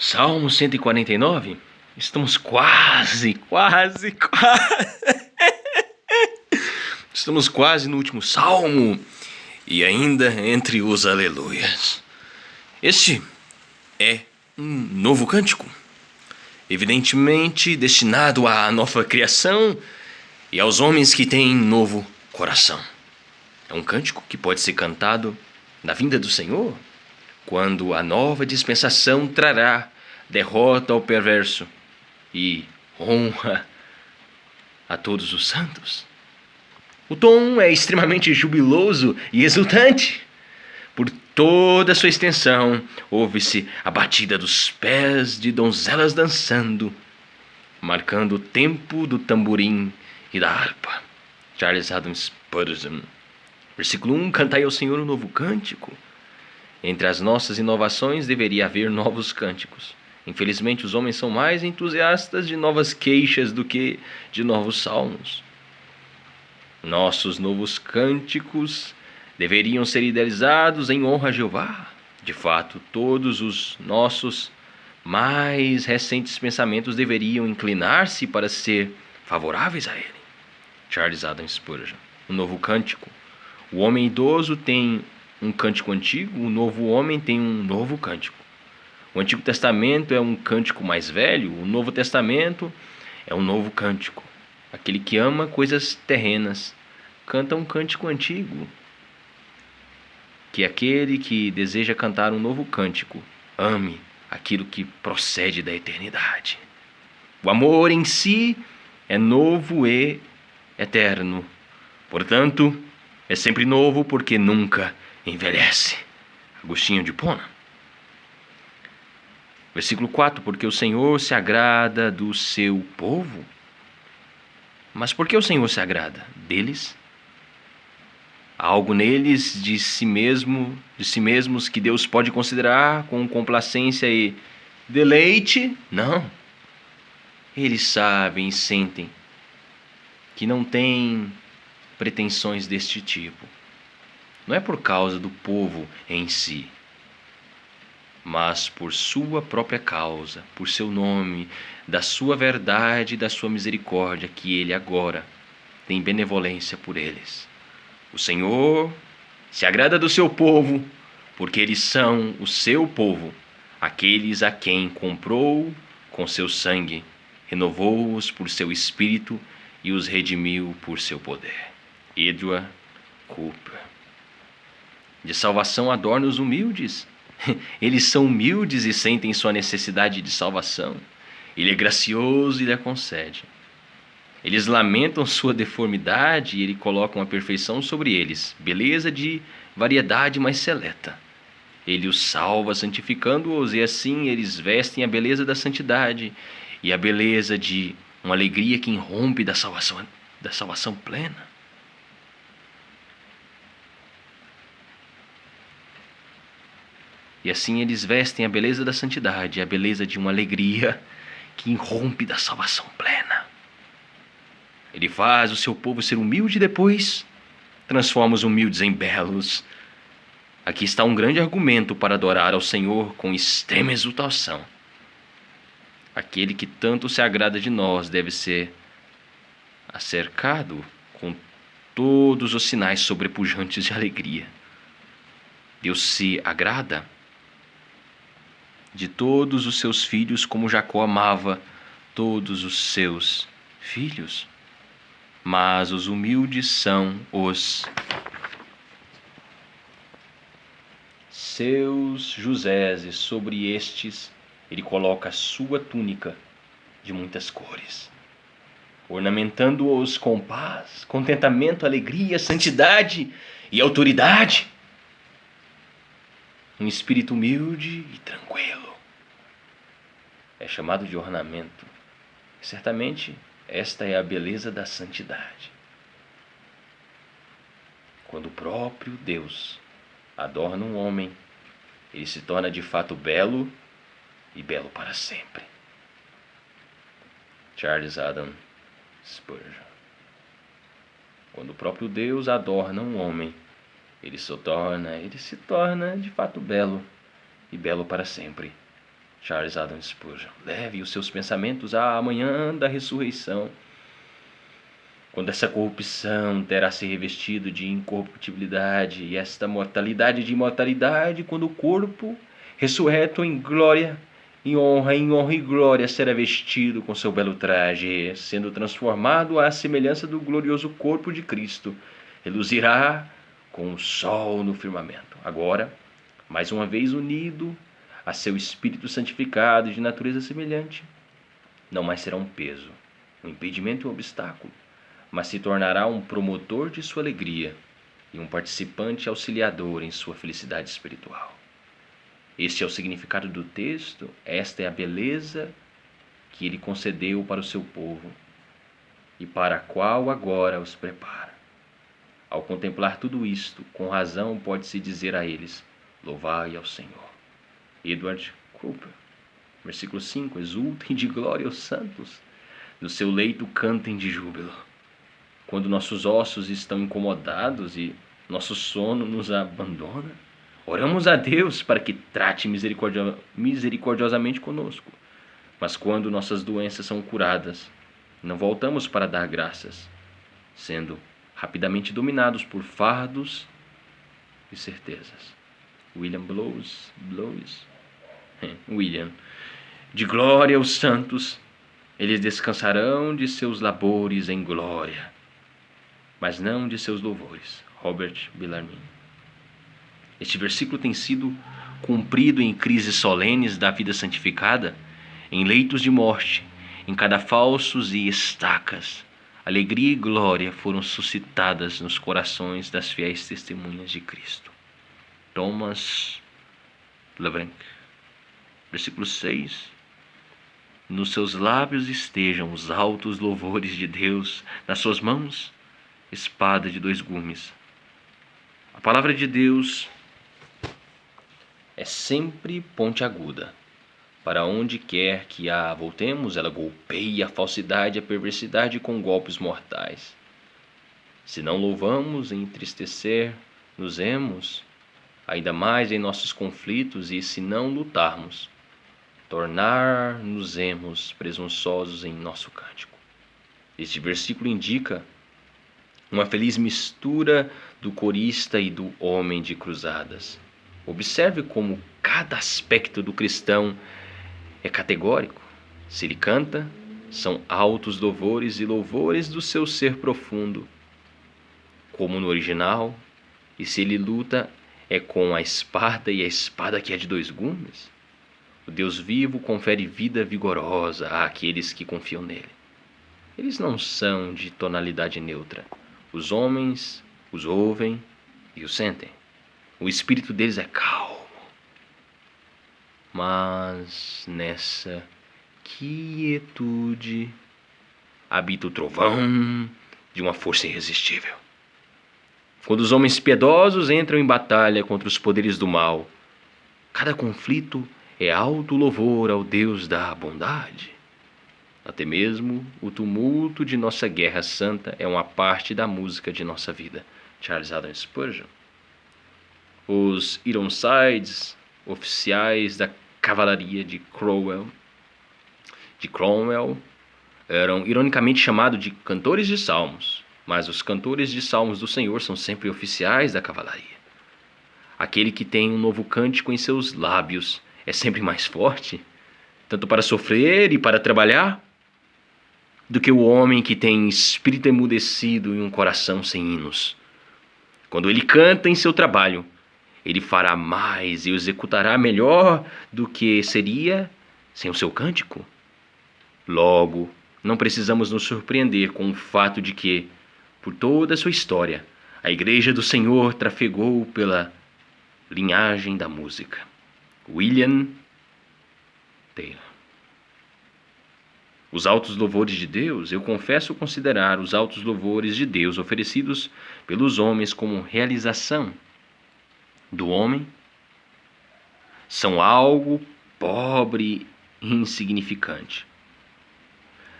Salmo 149? Estamos quase. Estamos quase no último salmo e ainda entre os aleluias. Este é um novo cântico, evidentemente destinado à nova criação e aos homens que têm novo coração. É um cântico que pode ser cantado na vinda do Senhor, quando a nova dispensação trará derrota ao perverso e honra a todos os santos. O tom é extremamente jubiloso e exultante. Por toda a sua extensão, ouve-se a batida dos pés de donzelas dançando, marcando o tempo do tamborim e da harpa. Charles Haddon Spurgeon. Versículo 1. Cantai ao Senhor um novo cântico. Entre as nossas inovações deveria haver novos cânticos. Infelizmente, os homens são mais entusiastas de novas queixas do que de novos salmos. Nossos novos cânticos deveriam ser idealizados em honra a Jeová. De fato, todos os nossos mais recentes pensamentos deveriam inclinar-se para ser favoráveis a Ele. Charles Haddon Spurgeon. Um novo cântico. O homem idoso tem um cântico antigo, o novo homem tem um novo cântico. O Antigo Testamento é um cântico mais velho, o Novo Testamento é um novo cântico. Aquele que ama coisas terrenas canta um cântico antigo. Que aquele que deseja cantar um novo cântico ame aquilo que procede da eternidade. O amor em si é novo e eterno. Portanto, é sempre novo porque nunca envelhece. Agostinho de Hipona. Versículo 4. Porque o Senhor se agrada do seu povo. Mas por que o Senhor se agrada deles? Há algo neles de si mesmos que Deus pode considerar com complacência e deleite? Não. Eles sabem e sentem que não têm pretensões deste tipo. Não é por causa do povo em si, mas por sua própria causa, por seu nome, da sua verdade e da sua misericórdia, que Ele agora tem benevolência por eles. O Senhor se agrada do seu povo, porque eles são o seu povo, aqueles a quem comprou com seu sangue, renovou-os por seu espírito e os redimiu por seu poder. Edward Cooper. De salvação adorna os humildes. Eles são humildes e sentem sua necessidade de salvação. Ele é gracioso e lhe a concede. Eles lamentam sua deformidade e Ele coloca uma perfeição sobre eles, beleza de variedade mais seleta. Ele os salva santificando-os e assim eles vestem a beleza da santidade e a beleza de uma alegria que irrompe da salvação plena. E assim eles vestem a beleza da santidade, a beleza de uma alegria que irrompe da salvação plena. Ele faz o seu povo ser humilde e depois transforma os humildes em belos. Aqui está um grande argumento para adorar ao Senhor com extrema exultação. Aquele que tanto se agrada de nós deve ser acercado com todos os sinais sobrepujantes de alegria. Deus se agrada de todos os seus filhos, como Jacó amava todos os seus filhos. Mas os humildes são os seus Josés, e sobre estes ele coloca a sua túnica de muitas cores, ornamentando-os com paz, contentamento, alegria, santidade e autoridade. Um espírito humilde e tranquilo é chamado de ornamento. Certamente esta é a beleza da santidade. Quando o próprio Deus adorna um homem, ele se torna de fato belo e belo para sempre. Charles Haddon Spurgeon. Quando o próprio Deus adorna um homem, ele se torna de fato belo e belo para sempre. Charles Adam Spurgeon. Leve os seus pensamentos à manhã da ressurreição, quando essa corrupção terá se revestido de incorruptibilidade e esta mortalidade de imortalidade, quando o corpo, ressurreto em glória, em honra e glória, será vestido com seu belo traje, sendo transformado à semelhança do glorioso corpo de Cristo, reluzirá com o sol no firmamento. Agora, mais uma vez unido a seu Espírito santificado de natureza semelhante, não mais será um peso, um impedimento e um obstáculo, mas se tornará um promotor de sua alegria e um participante auxiliador em sua felicidade espiritual. Este é o significado do texto, esta é a beleza que ele concedeu para o seu povo e para a qual agora os prepara. Ao contemplar tudo isto, com razão pode-se dizer a eles: louvai ao Senhor. Edward Cooper, versículo 5: exultem de glória os santos, no seu leito cantem de júbilo. Quando nossos ossos estão incomodados e nosso sono nos abandona, oramos a Deus para que trate misericordiosamente conosco. Mas quando nossas doenças são curadas, não voltamos para dar graças, sendo rapidamente dominados por fardos e certezas. William Blows. William. De glória aos santos, eles descansarão de seus labores em glória, mas não de seus louvores. Robert Bellarmine. Este versículo tem sido cumprido em crises solenes da vida santificada, em leitos de morte, em cadafalsos e estacas. Alegria e glória foram suscitadas nos corações das fiéis testemunhas de Cristo. Thomas Leblanc. Versículo 6. Nos seus lábios estejam os altos louvores de Deus, nas suas mãos, espada de dois gumes. A palavra de Deus é sempre pontiaguda. Para onde quer que a voltemos, ela golpeia a falsidade e a perversidade com golpes mortais. Se não louvamos, entristecer-nos-emos ainda mais em nossos conflitos, e se não lutarmos, tornar-nos-emos presunçosos em nosso cântico. Este versículo indica uma feliz mistura do corista e do homem de cruzadas. Observe como cada aspecto do cristão é categórico. Se ele canta, são altos louvores e louvores do seu ser profundo, como no original. E se ele luta, é com a espada, e a espada que é de dois gumes. O Deus vivo confere vida vigorosa àqueles que confiam nele. Eles não são de tonalidade neutra. Os homens os ouvem e os sentem. O espírito deles é calmo. Mas nessa quietude habita o trovão de uma força irresistível. Quando os homens piedosos entram em batalha contra os poderes do mal, cada conflito é alto louvor ao Deus da bondade. Até mesmo o tumulto de nossa guerra santa é uma parte da música de nossa vida. Charles Adam Spurgeon. Os Ironsides, oficiais da cavalaria de Cromwell, eram ironicamente chamados de cantores de salmos, mas os cantores de salmos do Senhor são sempre oficiais da cavalaria. Aquele que tem um novo cântico em seus lábios é sempre mais forte, tanto para sofrer e para trabalhar, do que o homem que tem espírito emudecido e um coração sem hinos. Quando ele canta em seu trabalho, ele fará mais e o executará melhor do que seria sem o seu cântico. Logo, não precisamos nos surpreender com o fato de que, por toda a sua história, a Igreja do Senhor trafegou pela linhagem da música. William Taylor. Os altos louvores de Deus, eu confesso considerar os altos louvores de Deus oferecidos pelos homens como realização do homem, são algo pobre e insignificante.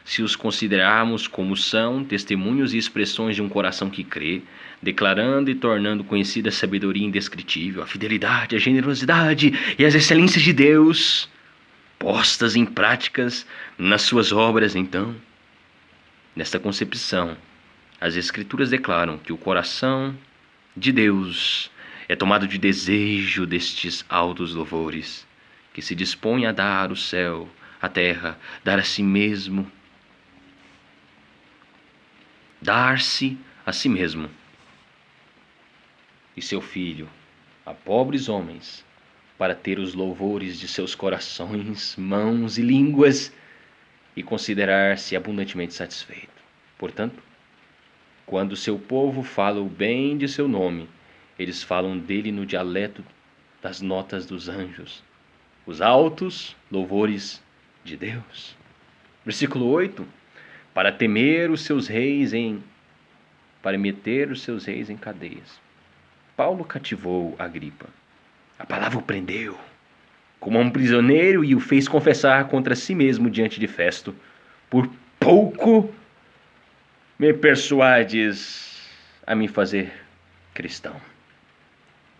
Se os considerarmos como são testemunhos e expressões de um coração que crê, declarando e tornando conhecida a sabedoria indescritível, a fidelidade, a generosidade e as excelências de Deus, postas em práticas nas suas obras, então. Nesta concepção, as Escrituras declaram que o coração de Deus é tomado de desejo destes altos louvores, que se dispõe a dar o céu, a terra, dar a si mesmo, dar-se a si mesmo e seu filho a pobres homens, para ter os louvores de seus corações, mãos e línguas, e considerar-se abundantemente satisfeito. Portanto, quando seu povo fala o bem de seu nome, eles falam dele no dialeto das notas dos anjos, os altos louvores de Deus. Versículo 8: para meter os seus reis em cadeias. Paulo cativou Agripa. A palavra o prendeu como a um prisioneiro e o fez confessar contra si mesmo diante de Festo. Por pouco me persuades a me fazer cristão.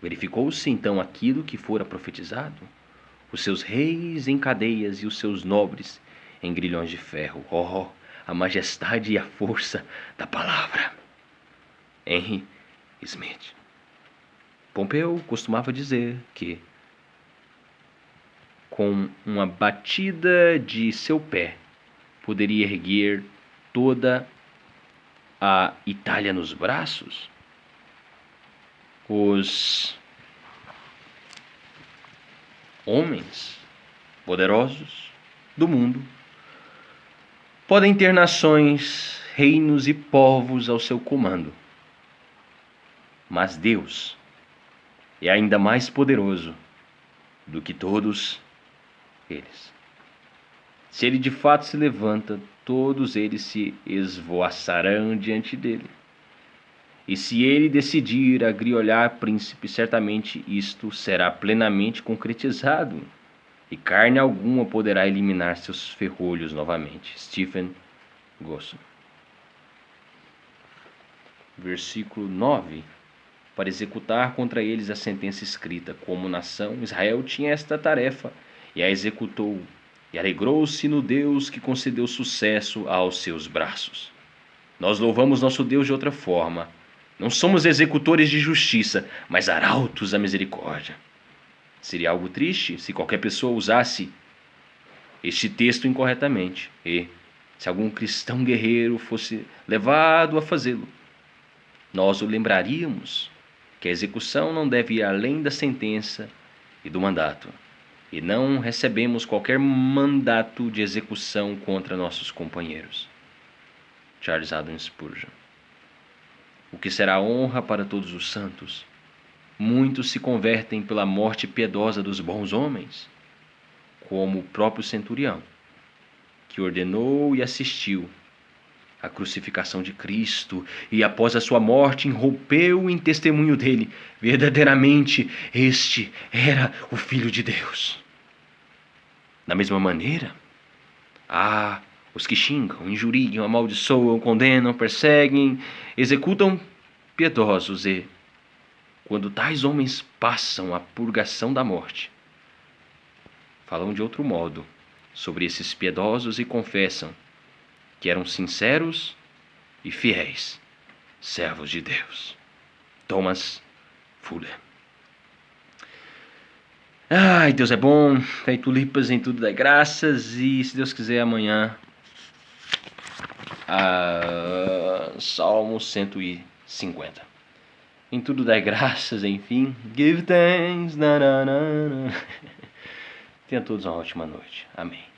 Verificou-se então aquilo que fora profetizado: os seus reis em cadeias e os seus nobres em grilhões de ferro. Oh, a majestade e a força da palavra. Henry Smith. Pompeu costumava dizer que, com uma batida de seu pé, poderia erguer toda a Itália nos braços. Os homens poderosos do mundo podem ter nações, reinos e povos ao seu comando, mas Deus é ainda mais poderoso do que todos eles. Se ele de fato se levanta, todos eles se esvoaçarão diante dele. E se ele decidir agriolhar príncipe, certamente isto será plenamente concretizado, e carne alguma poderá eliminar seus ferrolhos novamente. Stephen Gosson. Versículo 9. Para executar contra eles a sentença escrita. Como nação, Israel tinha esta tarefa e a executou, e alegrou-se no Deus que concedeu sucesso aos seus braços. Nós louvamos nosso Deus de outra forma. Não somos executores de justiça, mas arautos da misericórdia. Seria algo triste se qualquer pessoa usasse este texto incorretamente e, se algum cristão guerreiro fosse levado a fazê-lo, nós o lembraríamos que a execução não deve ir além da sentença e do mandato, e não recebemos qualquer mandato de execução contra nossos companheiros. Charles Haddon Spurgeon. O que será honra para todos os santos? Muitos se convertem pela morte piedosa dos bons homens, como o próprio centurião, que ordenou e assistiu à crucificação de Cristo e após a sua morte irrompeu em testemunho dele. Verdadeiramente este era o Filho de Deus. Da mesma maneira, há os que xingam, injuriam, amaldiçoam, condenam, perseguem, executam piedosos e, quando tais homens passam a purgação da morte, falam de outro modo sobre esses piedosos e confessam que eram sinceros e fiéis servos de Deus. Thomas Fuller. Ai, Deus é bom, tem tulipas em tudo dá graças, e se Deus quiser amanhã, Salmo 150. Em tudo dá graças, enfim, give thanks, Tenha todos uma ótima noite. Amém.